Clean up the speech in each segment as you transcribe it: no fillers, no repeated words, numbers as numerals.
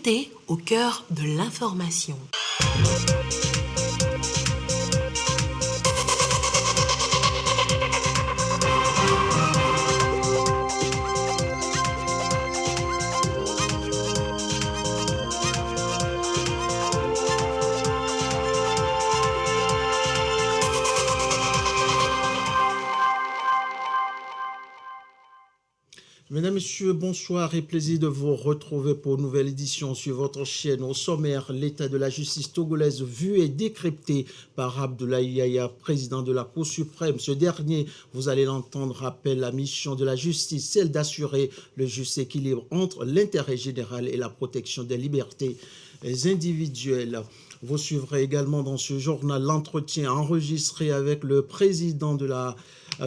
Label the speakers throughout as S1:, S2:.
S1: vérité au cœur de l'information.
S2: Mesdames, Messieurs, bonsoir et plaisir de vous retrouver pour une nouvelle édition sur votre chaîne. Au sommaire, l'état de la justice togolaise vu et décrypté par Abdoulaye Yaya, président de la Cour suprême. Ce dernier, vous allez l'entendre, rappelle la mission de la justice, celle d'assurer le juste équilibre entre l'intérêt général et la protection des libertés individuelles. Vous suivrez également dans ce journal l'entretien enregistré avec le président de la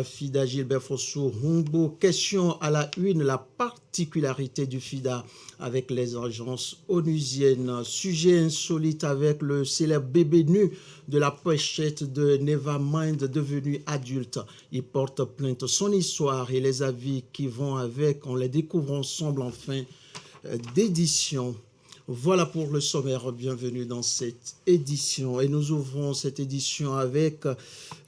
S2: FIDA, Gilbert Fossou-Humbo. Question à la une, la particularité du FIDA avec les agences onusiennes. Sujet insolite avec le célèbre bébé nu de la pochette de Nevermind devenu adulte. Il porte plainte. Son histoire et les avis qui vont avec, on les découvre ensemble en fin d'édition. Voilà pour le sommaire, bienvenue dans cette édition. Et nous ouvrons cette édition avec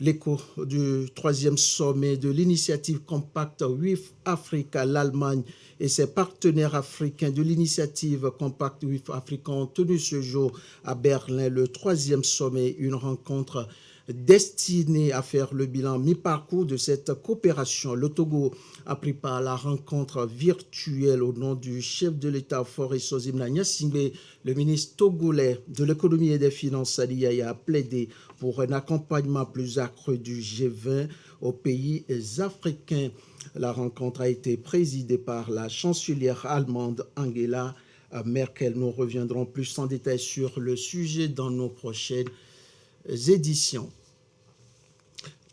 S2: l'écho du 3e sommet de l'initiative Compact with Africa. L'Allemagne et ses partenaires africains de l'initiative Compact with Africa ont tenu ce jour à Berlin le 3e sommet, une rencontre destinée à faire le bilan mi-parcours de cette coopération. Le Togo a pris part à la rencontre virtuelle au nom du chef de l'État Faure Sozimna Gnassingbé. Le ministre togolais de l'économie et des finances Ali Yaya a plaidé pour un accompagnement plus accru du G20 aux pays africains. La rencontre a été présidée par la chancelière allemande Angela Merkel. Nous reviendrons plus en détail sur le sujet dans nos prochaines éditions.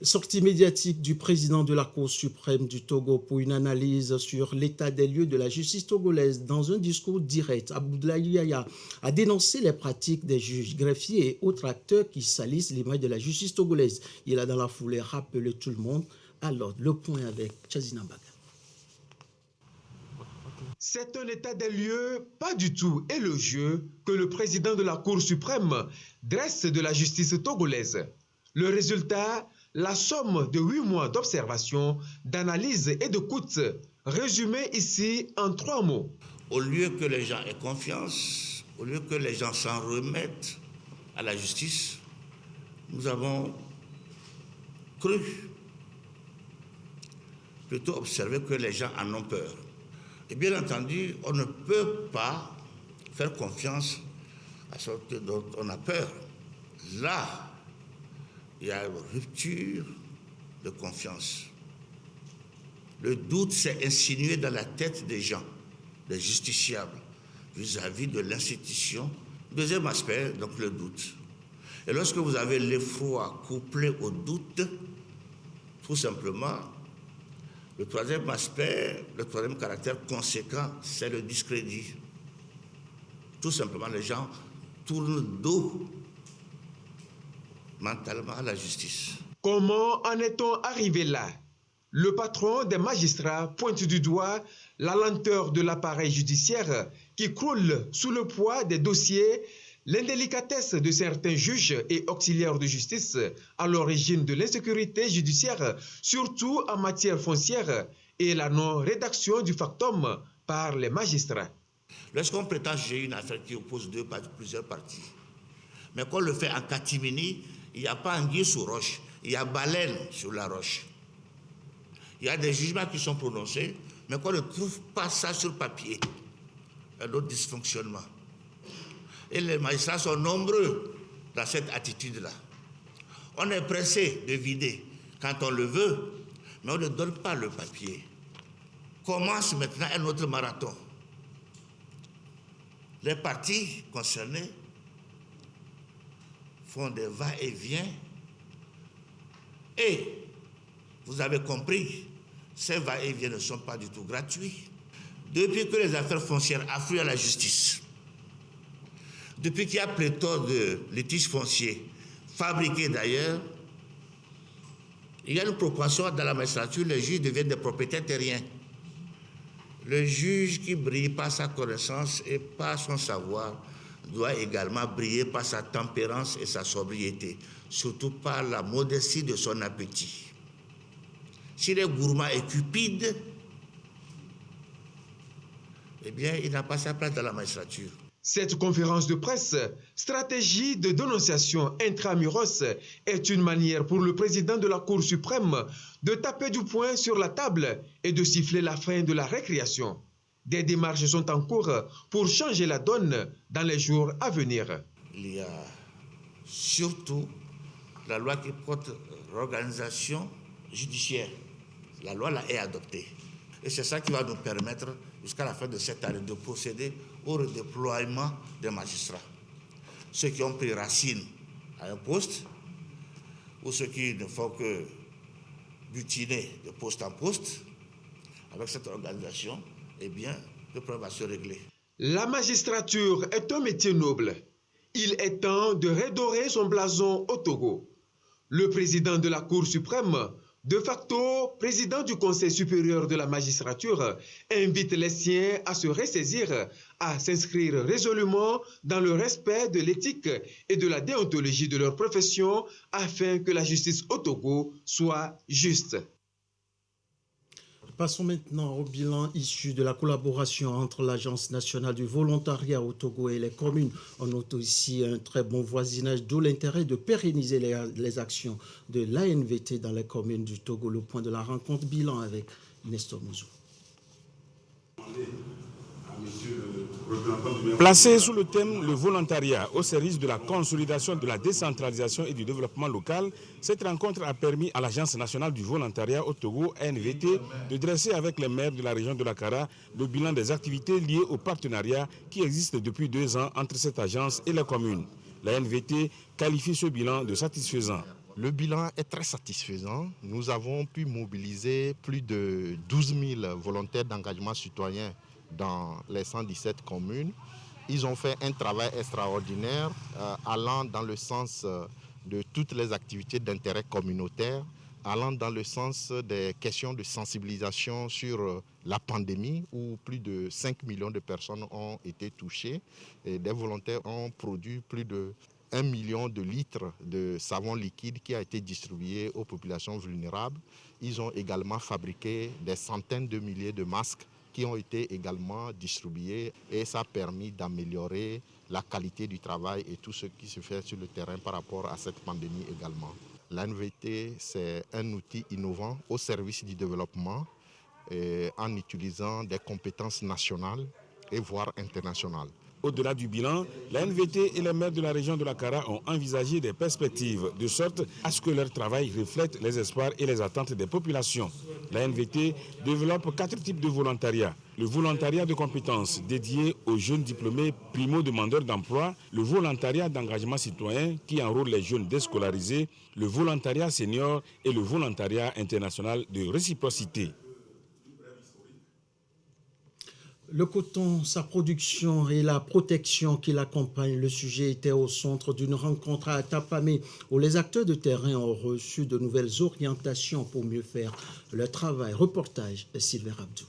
S2: Sortie médiatique du président de la Cour suprême du Togo pour une analyse sur l'état des lieux de la justice togolaise. Dans un discours direct, Abdoulaye Yaya a dénoncé les pratiques des juges, greffiers et autres acteurs qui salissent l'image de la justice togolaise. Il a dans la foulée rappelé tout le monde à l'ordre. Le point avec Chazina Baga.
S3: C'est un état des lieux pas du tout élogieux que le président de la Cour suprême dresse de la justice togolaise. Le résultat, la somme de 8 mois d'observation, d'analyse et d'écoute, résumée ici en 3 mots.
S4: Au lieu que les gens aient confiance, au lieu que les gens s'en remettent à la justice, nous avons cru, plutôt observé que les gens en ont peur. Et bien entendu, on ne peut pas faire confiance à ce dont on a peur. Là, il y a une rupture de confiance. Le doute s'est insinué dans la tête des gens, des justiciables, vis-à-vis de l'institution. Deuxième aspect, donc le doute. Et lorsque vous avez l'effroi couplé au doute, tout simplement, le troisième aspect, le troisième caractère conséquent, c'est le discrédit. Tout simplement, les gens tournent dos mentalement à la justice.
S3: Comment en est-on arrivé là? Le patron des magistrats pointe du doigt la lenteur de l'appareil judiciaire qui croule sous le poids des dossiers, l'indélicatesse de certains juges et auxiliaires de justice à l'origine de l'insécurité judiciaire, surtout en matière foncière, et la non-rédaction du factum par les magistrats.
S4: Lorsqu'on prétend juger une affaire qui oppose plusieurs parties, mais qu'on le fait en catimini, il n'y a pas anguille sous roche, il y a baleine sur la roche. Il y a des jugements qui sont prononcés, mais qu'on ne trouve pas ça sur papier. Un autre dysfonctionnement. Et les magistrats sont nombreux dans cette attitude-là. On est pressé de vider quand on le veut, mais on ne donne pas le papier. Commence maintenant un autre marathon. Les parties concernées font des va-et-vient et vous avez compris, ces va-et-vient ne sont pas du tout gratuits. Depuis que les affaires foncières affluent à la justice, depuis qu'il y a pléthore de litiges fonciers, fabriqués d'ailleurs, il y a une propension dans la magistrature, les juges deviennent des propriétaires terriens. Le juge qui brille par sa connaissance et par son savoir doit également briller par sa tempérance et sa sobriété, surtout par la modestie de son appétit. S'il est gourmand et cupide, eh bien, il n'a pas sa place dans la magistrature.
S3: Cette conférence de presse, stratégie de dénonciation intramuros, est une manière pour le président de la Cour suprême de taper du poing sur la table et de siffler la fin de la récréation. Des démarches sont en cours pour changer la donne dans les jours à venir.
S4: Il y a surtout la loi qui porte l'organisation judiciaire. La loi là est adoptée. Et c'est ça qui va nous permettre, jusqu'à la fin de cette année, de procéder au redéploiement des magistrats. Ceux qui ont pris racine à un poste, ou ceux qui ne font que butiner de poste en poste, avec cette organisation, eh bien, le problème va se régler.
S3: La magistrature est un métier noble. Il est temps de redorer son blason au Togo. Le président de la Cour suprême, de facto président du Conseil supérieur de la magistrature, invite les siens à se ressaisir, à s'inscrire résolument dans le respect de l'éthique et de la déontologie de leur profession afin que la justice au Togo soit juste.
S2: Passons maintenant au bilan issu de la collaboration entre l'Agence nationale du volontariat au Togo et les communes. On note aussi un très bon voisinage, d'où l'intérêt de pérenniser les actions de l'ANVT dans les communes du Togo. Le point de la rencontre bilan avec Nestor Mouzou.
S5: Placé sous le thème « Le volontariat au service de la consolidation de la décentralisation et du développement local », cette rencontre a permis à l'Agence nationale du volontariat au Togo, ANVT, de dresser avec les maires de la région de l'Akara le bilan des activités liées au partenariat qui existe depuis 2 ans entre cette agence et les communes. La ANVT qualifie ce bilan de satisfaisant.
S6: Le bilan est très satisfaisant. Nous avons pu mobiliser plus de 12 000 volontaires d'engagement citoyen dans les 117 communes. Ils ont fait un travail extraordinaire allant dans le sens de toutes les activités d'intérêt communautaire, allant dans le sens des questions de sensibilisation sur la pandémie où plus de 5 millions de personnes ont été touchées. Et des volontaires ont produit plus de 1 million de litres de savon liquide qui a été distribué aux populations vulnérables. Ils ont également fabriqué des centaines de milliers de masques qui ont été également distribués et ça a permis d'améliorer la qualité du travail et tout ce qui se fait sur le terrain par rapport à cette pandémie également. L'ANVT, c'est un outil innovant au service du développement en utilisant des compétences nationales et voire internationales.
S5: Au-delà du bilan, la NVT et les maires de la région de l'Akara ont envisagé des perspectives de sorte à ce que leur travail reflète les espoirs et les attentes des populations. La NVT développe 4 types de volontariat. Le volontariat de compétences dédié aux jeunes diplômés primo-demandeurs d'emploi, le volontariat d'engagement citoyen qui enrôle les jeunes déscolarisés, le volontariat senior et le volontariat international de réciprocité.
S2: Le coton, sa production et la protection qui l'accompagne, le sujet était au centre d'une rencontre à Tapamé où les acteurs de terrain ont reçu de nouvelles orientations pour mieux faire leur travail. Reportage de Sylvain Abdou.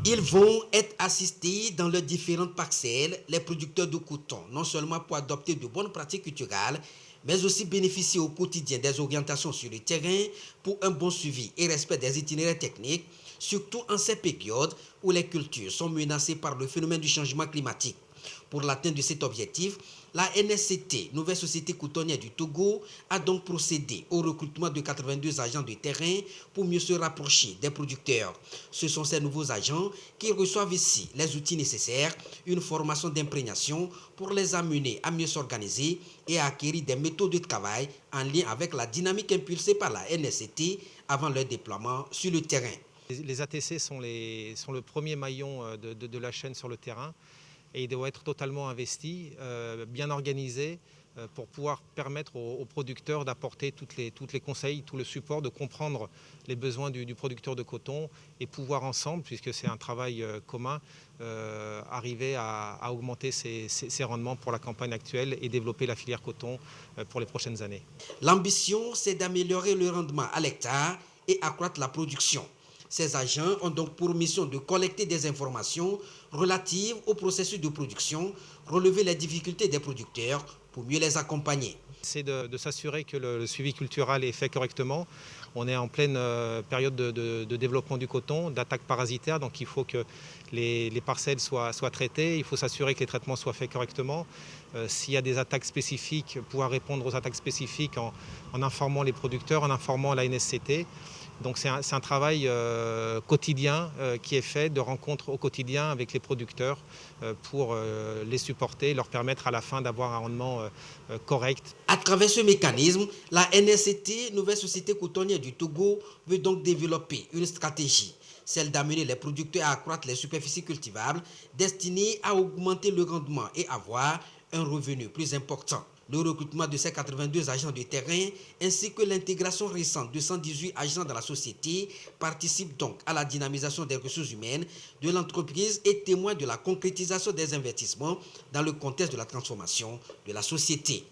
S7: Ils vont être assistés dans leurs différentes parcelles, les producteurs de coton, non seulement pour adopter de bonnes pratiques culturelles, mais aussi bénéficier au quotidien des orientations sur le terrain pour un bon suivi et respect des itinéraires techniques, surtout en ces périodes où les cultures sont menacées par le phénomène du changement climatique. Pour l'atteinte de cet objectif, la NSCT, Nouvelle Société Cotonnière du Togo, a donc procédé au recrutement de 82 agents de terrain pour mieux se rapprocher des producteurs. Ce sont ces nouveaux agents qui reçoivent ici les outils nécessaires, une formation d'imprégnation pour les amener à mieux s'organiser et à acquérir des méthodes de travail en lien avec la dynamique impulsée par la NSCT avant leur déploiement sur le terrain.
S8: Les ATC sont le premier maillon de la chaîne sur le terrain et ils doivent être totalement investis, bien organisés pour pouvoir permettre aux producteurs d'apporter tous les conseils, tout le support, de comprendre les besoins du producteur de coton et pouvoir ensemble, puisque c'est un travail commun, arriver à augmenter ses rendements pour la campagne actuelle et développer la filière coton pour les prochaines années.
S7: L'ambition, c'est d'améliorer le rendement à l'hectare et accroître la production. Ces agents ont donc pour mission de collecter des informations relatives au processus de production, relever les difficultés des producteurs pour mieux les accompagner.
S8: C'est de s'assurer que le suivi cultural est fait correctement. On est en pleine période de développement du coton, d'attaques parasitaires, donc il faut que les parcelles soient traitées, il faut s'assurer que les traitements soient faits correctement. S'il y a des attaques spécifiques, pouvoir répondre aux attaques spécifiques en informant les producteurs, en informant la NSCT. Donc c'est un travail quotidien qui est fait, de rencontres au quotidien avec les producteurs pour les supporter, leur permettre à la fin d'avoir un rendement correct.
S7: À travers ce mécanisme, la NSCT, Nouvelle Société Cotonnière du Togo, veut donc développer une stratégie, celle d'amener les producteurs à accroître les superficies cultivables, destinée à augmenter le rendement et avoir un revenu plus important. Le recrutement de ces 82 agents de terrain ainsi que l'intégration récente de 118 agents dans la société participent donc à la dynamisation des ressources humaines de l'entreprise et témoignent de la concrétisation des investissements dans le contexte de la transformation de la société.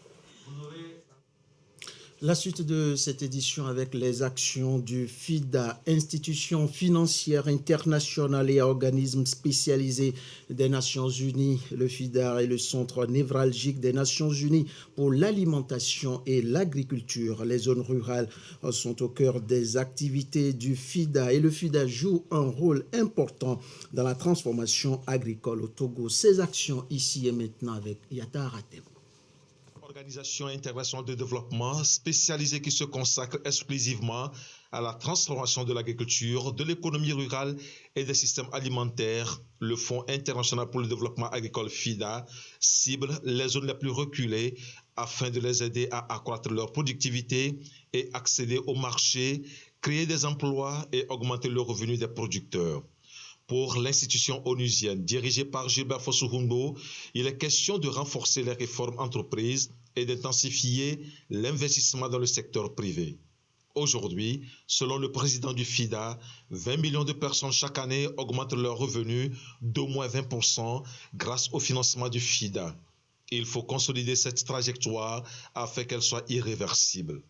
S2: La suite de cette édition avec les actions du FIDA, institution financière internationale et organisme spécialisé des Nations Unies. Le FIDA est le centre névralgique des Nations Unies pour l'alimentation et l'agriculture. Les zones rurales sont au cœur des activités du FIDA et le FIDA joue un rôle important dans la transformation agricole au Togo. Ces actions ici et maintenant avec Yata Aratem.
S3: Organisation internationale de développement spécialisée qui se consacre exclusivement à la transformation de l'agriculture, de l'économie rurale et des systèmes alimentaires. Le Fonds international pour le développement agricole FIDA cible les zones les plus reculées afin de les aider à accroître leur productivité et accéder au marché, créer des emplois et augmenter le revenu des producteurs. Pour l'institution onusienne dirigée par Gilbert Fossouhumbo, il est question de renforcer les réformes entreprises et d'intensifier l'investissement dans le secteur privé. Aujourd'hui, selon le président du FIDA, 20 millions de personnes chaque année augmentent leurs revenus d'au moins 20% grâce au financement du FIDA. Il faut consolider cette trajectoire afin qu'elle soit irréversible.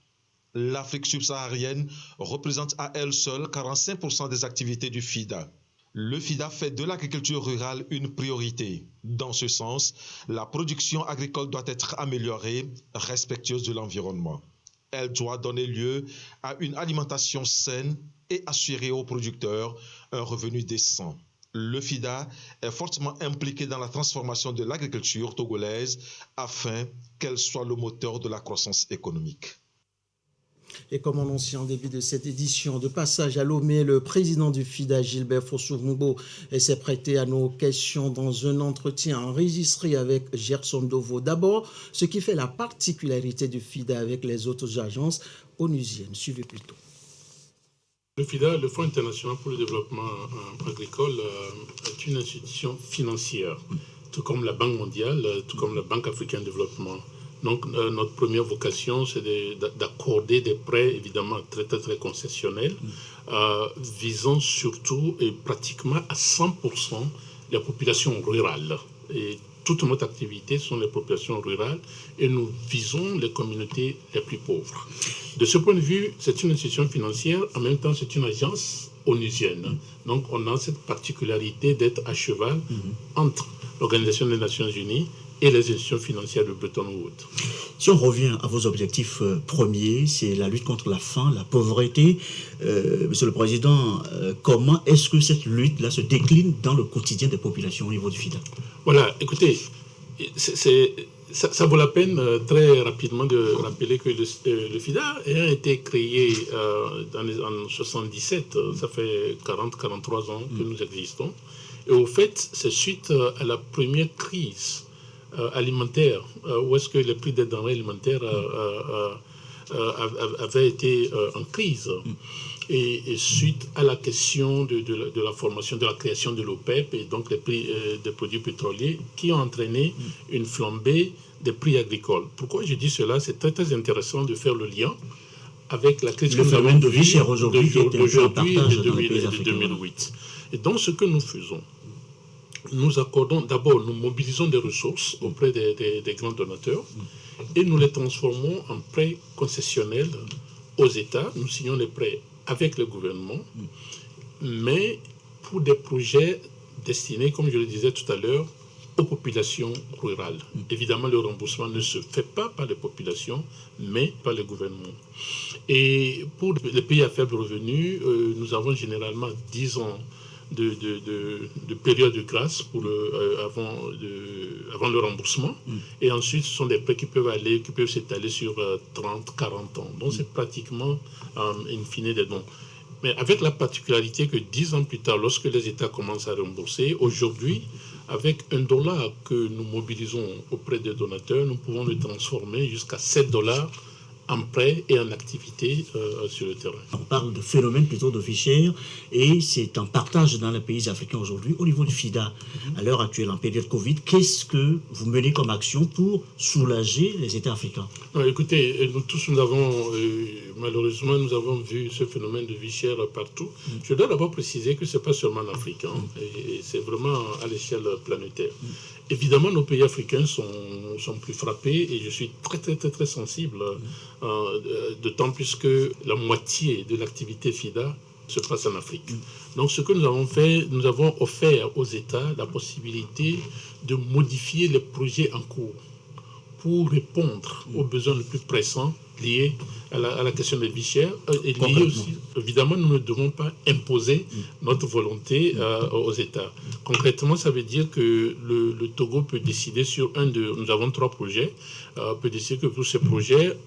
S3: L'Afrique subsaharienne représente à elle seule 45% des activités du FIDA. Le FIDA fait de l'agriculture rurale une priorité. Dans ce sens, la production agricole doit être améliorée, respectueuse de l'environnement. Elle doit donner lieu à une alimentation saine et assurer aux producteurs un revenu décent. Le FIDA est fortement impliqué dans la transformation de l'agriculture togolaise afin qu'elle soit le moteur de la croissance économique.
S2: Et comme annoncé en début de cette édition, de passage à Lomé, le président du FIDA, Gilbert Fossouhumbo, s'est prêté à nos questions dans un entretien enregistré avec Gerson Dovo. D'abord, ce qui fait la particularité du FIDA avec les autres agences onusiennes. Suivez plutôt.
S9: Le FIDA, le Fonds international pour le développement agricole, est une institution financière, tout comme la Banque mondiale, tout comme la Banque africaine de développement. Donc, notre première vocation, c'est d'accorder des prêts, évidemment, très, très, très concessionnels, visant surtout et pratiquement à 100% les populations rurales. Et toute notre activité sont les populations rurales et nous visons les communautés les plus pauvres. De ce point de vue, c'est une institution financière, en même temps, c'est une agence onusienne. Donc, on a cette particularité d'être à cheval entre l'Organisation des Nations Unies et les institutions financières de Bretton Woods.
S10: Si on revient à vos objectifs premiers, c'est la lutte contre la faim, la pauvreté. Monsieur le Président, comment est-ce que cette lutte-là se décline dans le quotidien des populations au niveau du FIDA? Voilà,
S9: écoutez, ça vaut la peine très rapidement de rappeler que le FIDA a été créé en 1977, ça fait 40-43 ans que nous existons. Et au fait, c'est suite à la première crise alimentaire, où est-ce que les prix des denrées alimentaires avaient été en crise. Et suite à la question de la formation, de la création de l'OPEP et donc les prix des produits pétroliers qui ont entraîné une flambée des prix agricoles. Pourquoi je dis cela? C'est très, très intéressant de faire le lien avec la crise que nous avons vue d'aujourd'hui et de 2008. Et donc, ce que nous faisons, nous accordons d'abord, nous mobilisons des ressources auprès des grands donateurs et nous les transformons en prêts concessionnels aux États. Nous signons les prêts avec le gouvernement mais pour des projets destinés, comme je le disais tout à l'heure, aux populations rurales. Évidemment, le remboursement ne se fait pas par les populations, mais par le gouvernement. Et pour les pays à faible revenu, nous avons généralement 10 ans de période de grâce avant le remboursement. Et ensuite, ce sont des prêts qui peuvent s'étaler sur 30, 40 ans. Donc, c'est pratiquement in fine des dons. Mais avec la particularité que 10 ans plus tard, lorsque les États commencent à rembourser, aujourd'hui, avec $1 que nous mobilisons auprès des donateurs, nous pouvons le transformer jusqu'à $7 en prêt et en activité sur le terrain.
S10: On parle de phénomène plutôt de vie chère et c'est un partage dans les pays africains aujourd'hui. Au niveau du FIDA, à l'heure actuelle, en période Covid, qu'est-ce que vous menez comme action pour soulager les États africains?
S9: Non, écoutez, nous tous, malheureusement, nous avons vu ce phénomène de vie chère partout. Je dois d'abord préciser que ce n'est pas seulement en Afrique, et c'est vraiment à l'échelle planétaire. Évidemment, nos pays africains sont plus frappés et je suis très, très, très, très sensible, d'autant plus que la moitié de l'activité FIDA se passe en Afrique. Donc, ce que nous avons fait, nous avons offert aux États la possibilité de modifier les projets en cours pour répondre aux besoins les plus pressants liés à la question des vie chères. Et liés aussi, évidemment, nous ne devons pas imposer notre volonté aux États. Concrètement, ça veut dire que le Togo peut décider sur nous avons 3 projets, peut décider que pour ces projets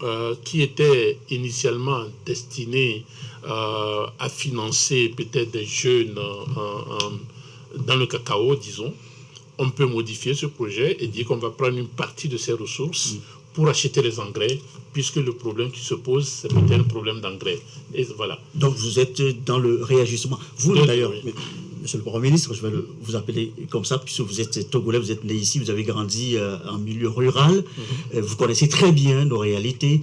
S9: qui étaient initialement destinés à financer peut-être des jeunes dans le cacao, disons, on peut modifier ce projet et dire qu'on va prendre une partie de ces ressources pour acheter les engrais, puisque le problème qui se pose, c'est peut-être un problème d'engrais. Et voilà.
S10: Donc vous êtes dans le réajustement. Vous, d'ailleurs, Monsieur le Premier ministre, je vais vous appeler comme ça, puisque vous êtes togolais, vous êtes né ici, vous avez grandi en milieu rural, vous connaissez très bien nos réalités.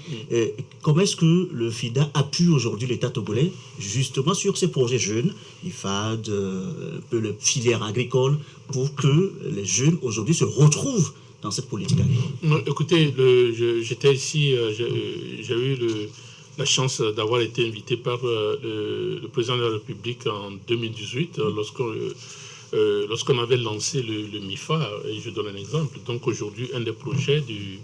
S10: Comment est-ce que le FIDA appuie aujourd'hui l'État togolais, justement sur ces projets jeunes, IFAD, un peu la filière agricole, pour que les jeunes aujourd'hui se retrouvent dans cette politique agricole?
S9: Non, écoutez, j'étais ici, j'ai eu la chance d'avoir été invité par le président de la République en 2018, lorsqu'on avait lancé le MIFA, et je donne un exemple. Donc aujourd'hui, un des projets du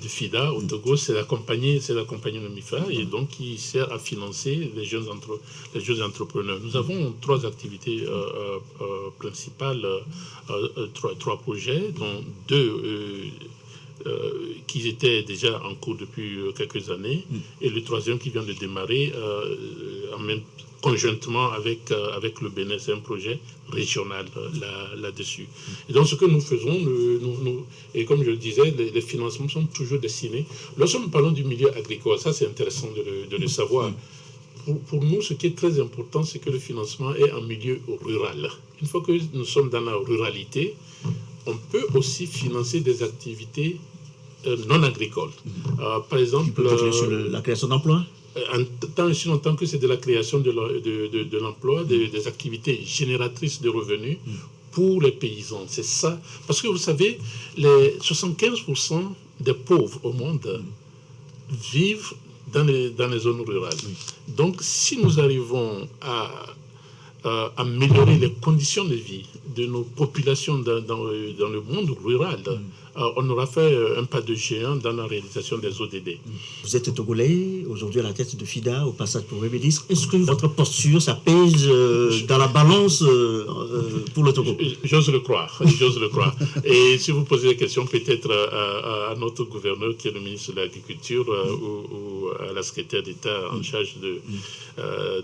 S9: FIDA au Togo, c'est d'accompagner le MIFA, et donc qui sert à financer les jeunes entrepreneurs. Nous avons 3 activités principales, 3 projets, dont 2 qui étaient déjà en cours depuis quelques années, et le 3e qui vient de démarrer conjointement avec le Bénin. C'est un projet régional là-dessus. Et donc ce que nous faisons, et comme je le disais, les financements sont toujours destinés. Lorsque nous parlons du milieu agricole, ça c'est intéressant de le savoir. Pour nous, ce qui est très important, c'est que le financement est en milieu rural. Une fois que nous sommes dans la ruralité, on peut aussi financer des activités non agricoles. Par exemple,
S10: sur la création d'emplois,
S9: tant aussi longtemps que c'est de la création de l'emploi, des activités génératrices de revenus pour les paysans. C'est ça. Parce que vous savez, les 75% des pauvres au monde vivent dans les zones rurales. Donc, si nous arrivons à améliorer les conditions de vie de nos populations dans le monde rural, on aura fait un pas de géant dans la réalisation des ODD.
S10: Vous êtes togolais, aujourd'hui à la tête de FIDA, au passage pour Premier ministre. Est-ce que votre posture, ça pèse dans la balance pour le Togo?
S9: J'ose le croire, j'ose le croire. Et si vous posez la question peut-être à notre gouverneur, qui est le ministre de l'Agriculture, ou à la secrétaire d'État en charge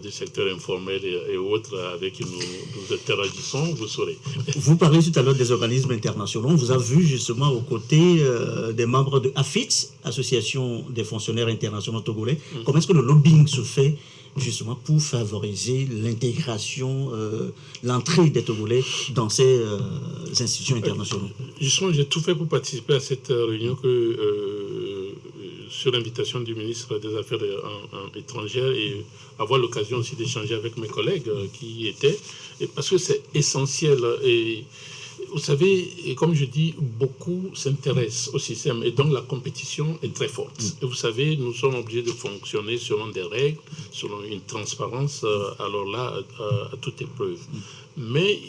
S9: du secteur informel et autres, avec qui nous interagissons, vous saurez.
S10: Vous parlez tout à l'heure des organismes internationaux. On vous a vu justement aux côtés des membres de AFIT, Association des fonctionnaires internationaux togolais. Comment est-ce que le lobbying se fait justement pour favoriser l'intégration, l'entrée des Togolais dans ces institutions internationales?
S9: Justement, j'ai tout fait pour participer à cette réunion sur l'invitation du ministre des Affaires étrangères, et avoir l'occasion aussi d'échanger avec mes collègues qui y étaient, parce que c'est essentiel. Et vous savez, et comme je dis, beaucoup s'intéressent au système et donc la compétition est très forte. Et vous savez, nous sommes obligés de fonctionner selon des règles, selon une transparence, alors là, à toute épreuve. Mais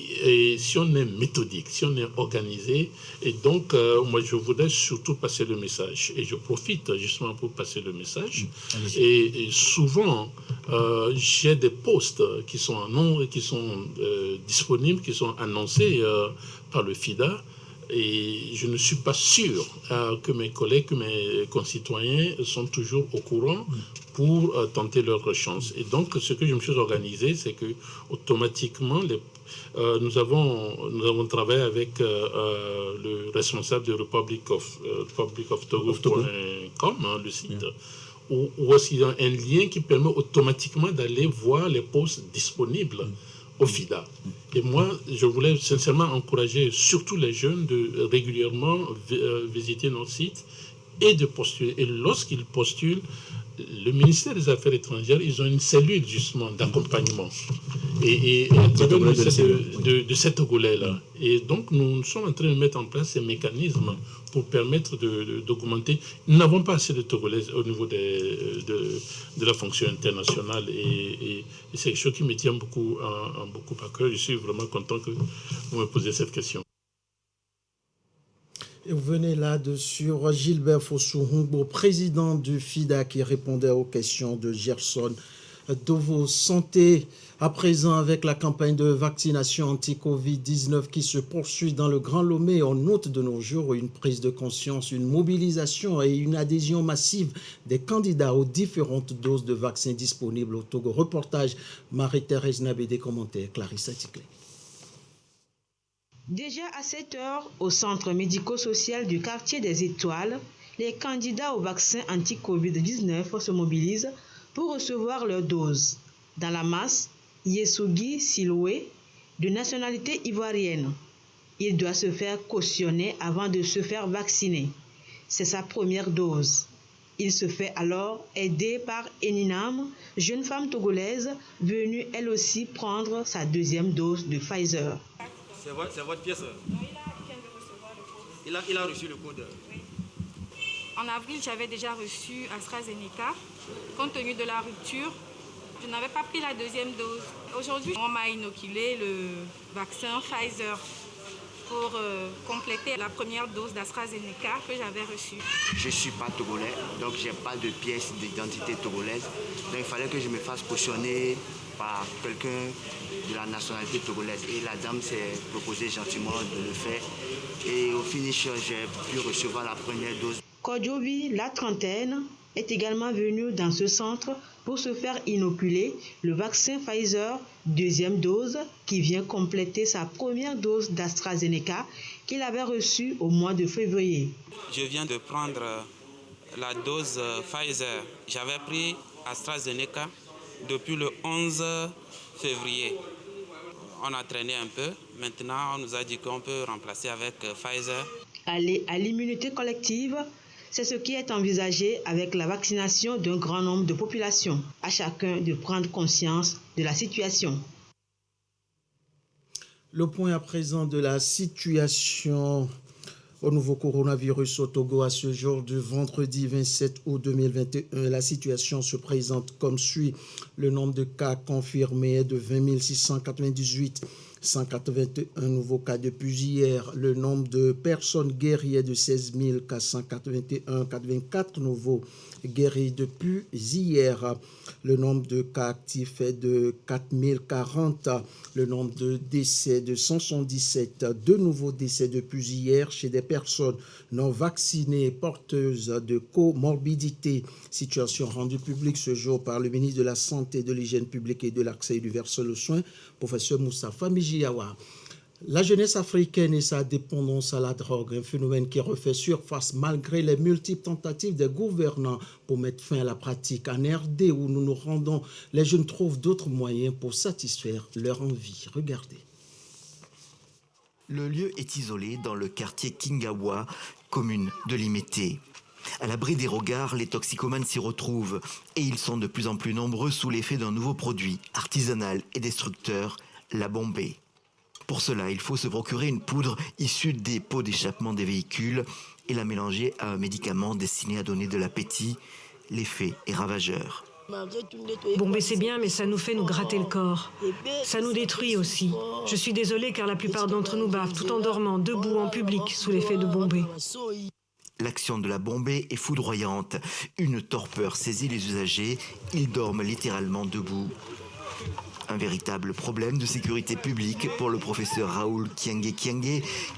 S9: si on est méthodique, si on est organisé, et donc moi je voudrais surtout passer le message, et je profite justement pour passer le message, et souvent j'ai des postes qui sont disponibles, qui sont annoncés par le FIDA, et je ne suis pas sûr que mes collègues, que mes concitoyens sont toujours au courant pour tenter leur chance. Et donc ce que je me suis organisé, c'est que automatiquement nous avons travaillé avec le responsable de Republic of Togo.com, le site, où aussi il y a un lien qui permet automatiquement d'aller voir les postes disponibles au FIDA. Et moi, je voulais sincèrement encourager surtout les jeunes de régulièrement visiter notre site et de postuler. Et lorsqu'ils postulent, le ministère des Affaires étrangères, ils ont une cellule justement d'accompagnement de cette Togolais-là. Et donc, nous sommes en train de mettre en place ces mécanismes pour permettre d'augmenter. Nous n'avons pas assez de Togolais au niveau de la fonction internationale et c'est quelque chose qui me tient beaucoup à cœur. Je suis vraiment content que vous me posiez cette question.
S2: Et vous venez là de sur Gilbert Fossou-Humbo, président du FIDA, qui répondait aux questions de Gerson Dovo. Santé à présent avec la campagne de vaccination anti-Covid-19 qui se poursuit dans le Grand Lomé. On note de nos jours une prise de conscience, une mobilisation et une adhésion massive des candidats aux différentes doses de vaccins disponibles au Togo. Reportage Marie-Thérèse Nabé, des commentaires Clarisse Atiklé.
S11: Déjà à 7 heures, au centre médico-social du quartier des Étoiles, les candidats au vaccin anti-Covid-19 se mobilisent pour recevoir leur dose. Dans la masse, Yesugi Siloué, de nationalité ivoirienne. Il doit se faire cautionner avant de se faire vacciner. C'est sa première dose. Il se fait alors aider par Eninam, jeune femme togolaise venue elle aussi prendre sa deuxième dose de Pfizer.
S12: C'est votre pièce?
S13: Non, il vient de recevoir le code.
S12: Il a reçu le code.
S13: Oui. En avril, j'avais déjà reçu AstraZeneca. Compte tenu de la rupture, je n'avais pas pris la deuxième dose. Aujourd'hui, on m'a inoculé le vaccin Pfizer pour compléter la première dose d'AstraZeneca que j'avais reçue.
S14: Je ne suis pas togolais, donc je n'ai pas de pièce d'identité togolaise. Donc il fallait que je me fasse cautionner par quelqu'un de la nationalité togolaise. Et la dame s'est proposée gentiment de le faire. Et au finish, j'ai pu recevoir la première dose.
S11: Kodjovi, la trentaine, est également venue dans ce centre pour se faire inoculer le vaccin Pfizer, deuxième dose, qui vient compléter sa première dose d'AstraZeneca qu'il avait reçue au mois de février.
S15: Je viens de prendre la dose Pfizer. J'avais pris AstraZeneca depuis le 11 février. On a traîné un peu. Maintenant, on nous a dit qu'on peut remplacer avec Pfizer.
S11: Aller à l'immunité collective, c'est ce qui est envisagé avec la vaccination d'un grand nombre de populations. À chacun de prendre conscience de la situation.
S2: Le point à présent de la situation au nouveau coronavirus au Togo à ce jour du vendredi 27 août 2021. La situation se présente comme suit. Le nombre de cas confirmés est de 20 698. 181 nouveaux cas depuis hier. Le nombre de personnes guéries est de 16 481, 84 nouveaux guéris depuis hier. Le nombre de cas actifs est de 4040. Le nombre de décès de 177. 2 nouveaux décès depuis hier chez des personnes non vaccinées porteuses de comorbidité. Situation rendue publique ce jour par le ministre de la Santé, de l'Hygiène publique et de l'Accès universel aux soins, professeur Moussa Famijiawa. La jeunesse africaine et sa dépendance à la drogue, un phénomène qui refait surface malgré les multiples tentatives des gouvernants pour mettre fin à la pratique. En RD, où nous nous rendons, les jeunes trouvent d'autres moyens pour satisfaire leur envie. Regardez.
S16: Le lieu est isolé dans le quartier Kingawa, commune de Limete. À l'abri des regards, les toxicomanes s'y retrouvent et ils sont de plus en plus nombreux sous l'effet d'un nouveau produit artisanal et destructeur, la bombée. Pour cela, il faut se procurer une poudre issue des pots d'échappement des véhicules et la mélanger à un médicament destiné à donner de l'appétit. L'effet est ravageur.
S17: Bomber c'est bien, mais ça nous fait nous gratter le corps. Ça nous détruit aussi. Je suis désolée car la plupart d'entre nous bavent tout en dormant, debout en public, sous l'effet de bomber.
S16: L'action de la bombée est foudroyante. Une torpeur saisit les usagers. Ils dorment littéralement debout. Un véritable problème de sécurité publique pour le professeur Raoul Kienge,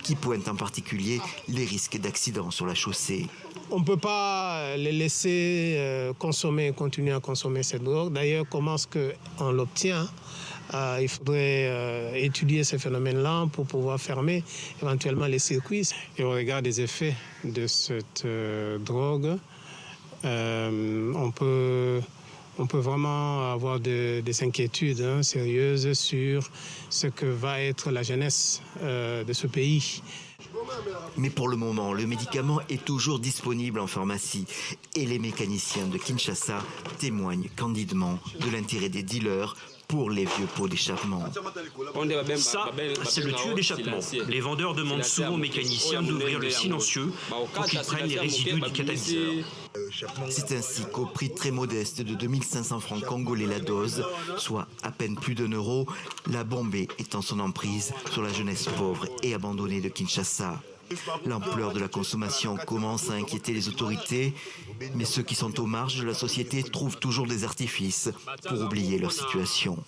S16: qui pointe en particulier les risques d'accidents sur la chaussée.
S18: On ne peut pas les laisser continuer à consommer cette drogue. D'ailleurs, comment est-ce qu'on l'obtient ? Il faudrait étudier ces phénomènes-là pour pouvoir fermer éventuellement les circuits. Et au regard des effets de cette drogue, on peut vraiment avoir des inquiétudes sérieuses sur ce que va être la jeunesse de ce pays.
S16: Mais pour le moment, le médicament est toujours disponible en pharmacie et les mécaniciens de Kinshasa témoignent candidement de l'intérêt des dealers pour les vieux pots d'échappement.
S19: Ça, c'est le tuyau d'échappement. Les vendeurs demandent souvent aux mécaniciens d'ouvrir le silencieux pour qu'ils prennent les résidus du catalyseur.
S16: C'est ainsi qu'au prix très modeste de 2500 francs congolais la dose, soit à peine plus d'€1, la bombée étend son emprise sur la jeunesse pauvre et abandonnée de Kinshasa. L'ampleur de la consommation commence à inquiéter les autorités, mais ceux qui sont aux marges de la société trouvent toujours des artifices pour oublier leur situation.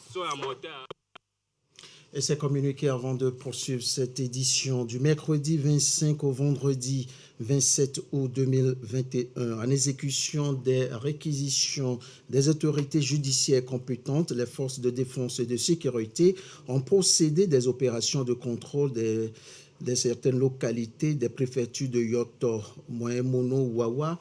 S2: Et c'est communiqué avant de poursuivre cette édition du mercredi 25 au vendredi 27 août 2021. En exécution des réquisitions des autorités judiciaires compétentes, les forces de défense et de sécurité ont procédé des opérations de contrôle de certaines localités des préfectures de Yoto, Moemo, Wawa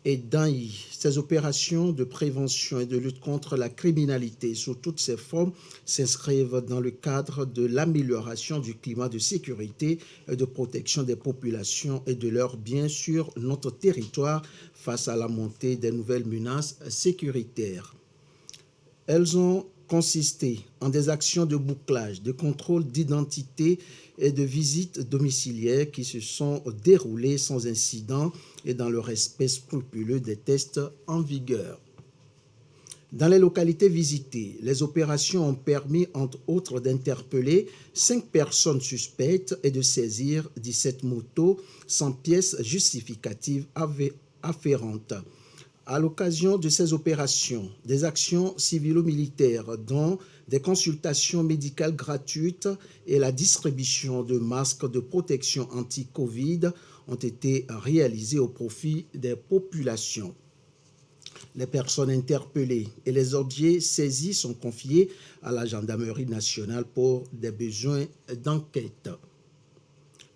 S2: et d'Anyi. Ces opérations de prévention et de lutte contre la criminalité sous toutes ses formes s'inscrivent dans le cadre de l'amélioration du climat de sécurité et de protection des populations et de leurs biens sur notre territoire face à la montée des nouvelles menaces sécuritaires. Elles ont consisté en des actions de bouclage, de contrôle d'identité et de visites domiciliaires qui se sont déroulées sans incident et dans le respect scrupuleux des tests en vigueur. Dans les localités visitées, les opérations ont permis, entre autres, d'interpeller 5 personnes suspectes et de saisir 17 motos sans pièces justificatives afférentes. À l'occasion de ces opérations, des actions civilo-militaires dont des consultations médicales gratuites et la distribution de masques de protection anti-Covid ont été réalisées au profit des populations. Les personnes interpellées et les objets saisis sont confiés à la gendarmerie nationale pour des besoins d'enquête.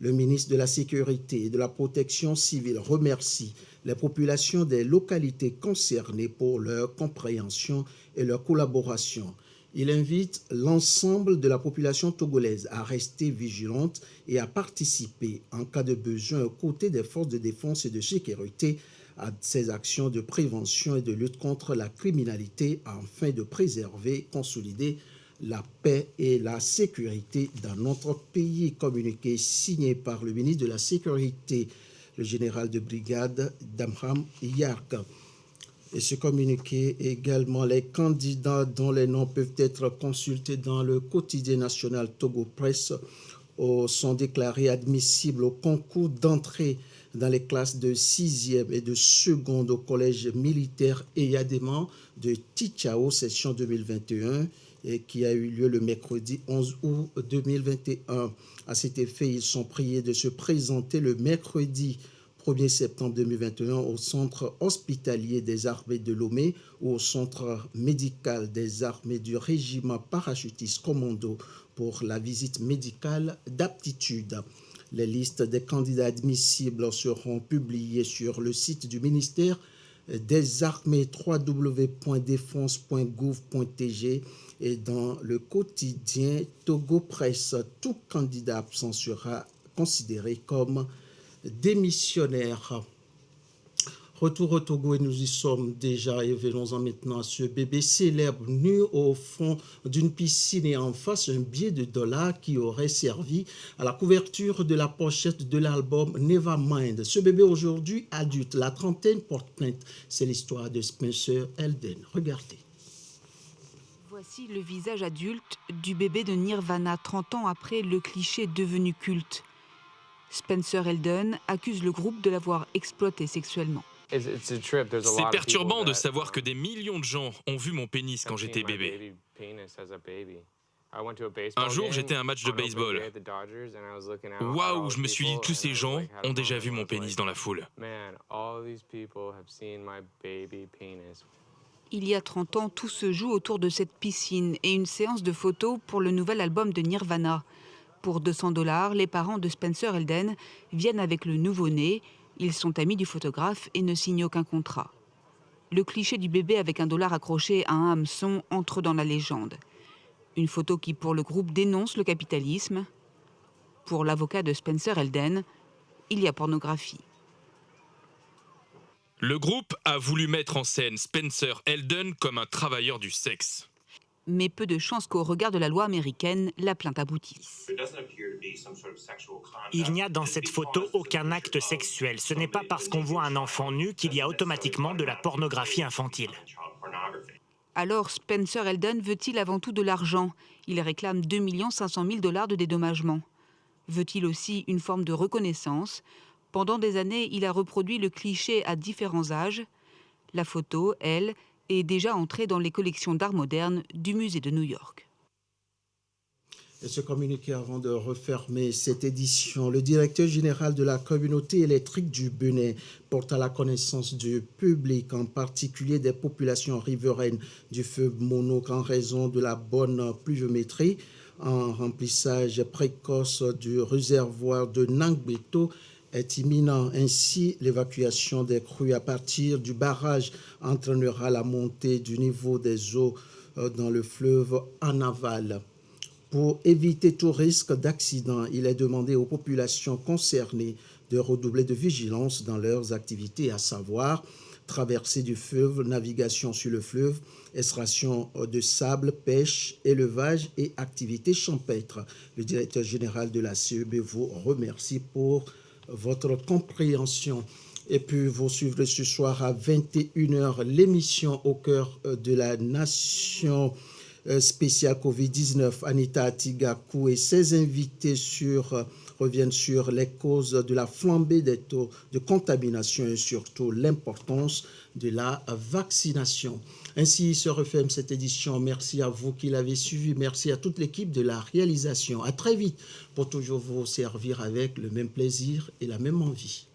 S2: Le ministre de la Sécurité et de la Protection civile remercie les populations des localités concernées pour leur compréhension et leur collaboration. Il invite l'ensemble de la population togolaise à rester vigilante et à participer en cas de besoin aux côtés des forces de défense et de sécurité à ces actions de prévention et de lutte contre la criminalité afin de préserver, consolider la paix et la sécurité dans notre pays. Communiqué signé par le ministre de la Sécurité, le général de brigade Damram Yark. Et ce communiqué également, les candidats dont les noms peuvent être consultés dans le quotidien national Togo Press sont déclarés admissibles au concours d'entrée dans les classes de 6e et de 2e au collège militaire Eyadéman de Tichao, session 2021, et qui a eu lieu le mercredi 11 août 2021. À cet effet, ils sont priés de se présenter le mercredi 1er septembre 2021 au centre hospitalier des armées de Lomé ou au centre médical des armées du régiment parachutiste commando pour la visite médicale d'aptitude. Les listes des candidats admissibles seront publiées sur le site du ministère des Armées www.défense.gouv.tg et dans le quotidien Togo Press. Tout candidat absent sera considéré comme démissionnaire. Retour au Togo et nous y sommes déjà et venons-en maintenant à ce bébé célèbre nu au fond d'une piscine et en face un billet de $1 qui aurait servi à la couverture de la pochette de l'album Nevermind. Ce bébé aujourd'hui adulte, la trentaine, porte plainte. C'est l'histoire de Spencer Elden. Regardez.
S20: Voici le visage adulte du bébé de Nirvana 30 ans après le cliché devenu culte. Spencer Elden accuse le groupe de l'avoir exploité sexuellement.
S21: C'est perturbant de savoir que des millions de gens ont vu mon pénis quand j'étais bébé. Un jour, j'étais à un match de baseball. Waouh, je me suis dit, tous ces gens ont déjà vu mon pénis dans la foule.
S20: Il y a 30 ans, tout se joue autour de cette piscine et une séance de photos pour le nouvel album de Nirvana. Pour $200, les parents de Spencer Elden viennent avec le nouveau-né. Ils sont amis du photographe et ne signent aucun contrat. Le cliché du bébé avec $1 accroché à un hameçon entre dans la légende. Une photo qui, pour le groupe, dénonce le capitalisme. Pour l'avocat de Spencer Elden, il y a pornographie.
S21: Le groupe a voulu mettre en scène Spencer Elden comme un travailleur du sexe.
S20: Mais peu de chances qu'au regard de la loi américaine, la plainte aboutisse.
S22: Il n'y a dans cette photo aucun acte sexuel. Ce n'est pas parce qu'on voit un enfant nu qu'il y a automatiquement de la pornographie infantile.
S20: Alors Spencer Elden veut-il avant tout de l'argent? Il réclame $2 500 000 de dédommagement. Veut-il aussi une forme de reconnaissance? Pendant des années, il a reproduit le cliché à différents âges. La photo, elle, est déjà entrée dans les collections d'art moderne du musée de New York.
S2: Et ce communiqué avant de refermer cette édition, le directeur général de la communauté électrique du Bénin porte à la connaissance du public, en particulier des populations riveraines du fleuve Mono, qu'en raison de la bonne pluviométrie, en remplissage précoce du réservoir de Nangbeto est imminent. Ainsi, l'évacuation des crues à partir du barrage entraînera la montée du niveau des eaux dans le fleuve en aval. Pour éviter tout risque d'accident, il est demandé aux populations concernées de redoubler de vigilance dans leurs activités, à savoir traversée du fleuve, navigation sur le fleuve, extraction de sable, pêche, élevage et activités champêtres. Le directeur général de la CEB vous remercie pour votre compréhension. Et puis, vous suivrez ce soir à 21h l'émission Au cœur de la nation spéciale Covid-19. Anita Atigakou et ses invités reviennent sur les causes de la flambée des taux de contamination et surtout l'importance de la vaccination. Ainsi se referme cette édition. Merci à vous qui l'avez suivi. Merci à toute l'équipe de la réalisation. À très vite pour toujours vous servir avec le même plaisir et la même envie.